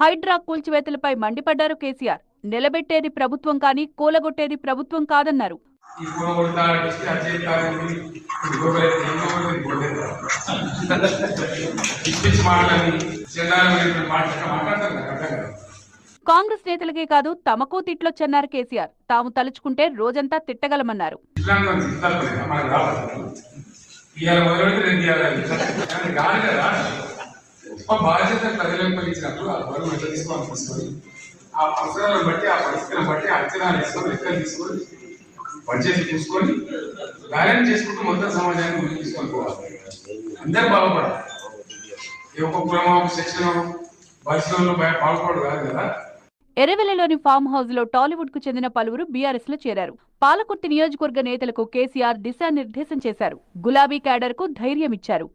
హైడ్రా కూల్చివేతలపై మండిపడ్డారు కేసీఆర్. నిలబెట్టేది ప్రభుత్వం కానీ కూలగొట్టేది ప్రభుత్వం కాదన్నారు. కాంగ్రెస్ నేతలకే కాదు తమకు తిట్లొచ్చన్నారు కేసీఆర్. తాము తలుచుకుంటే రోజంతా తిట్టగలమన్నారు. బాధ్యత ప్రజలకు ఇచ్చినప్పుడు ఆ బరువు ఎట్లా తీసుకోవాలని తీసుకొని ఆ అవసరాలను బట్టి ఆ పరిస్థితులను బట్టి అంచనాలు వేసుకొని లెక్కలు తీసుకొని బడ్జెట్ చూసుకొని బ్యాలెన్స్ చేసుకుంటూ మొత్తం సమాజాన్ని ముందుకు తీసుకొని పోవాలి. అందరూ బాగుపడాలి. ఏ ఒక్క కులమో ఒక సెక్షన్ పరిశ్రమలో బాగుపడు కాదు కదా. ఎర్రవెల్లిలోని ఫామ్ హౌస్ లో టాలీవుడ్ కు చెందిన పలువురు బీఆర్ఎస్ లో చేరారు. పాలకుర్తి నియోజకవర్గ నేతలకు కేసీఆర్ దిశానిర్దేశం చేశారు. గులాబీ క్యాడర్ కు ధైర్యం ఇచ్చారు.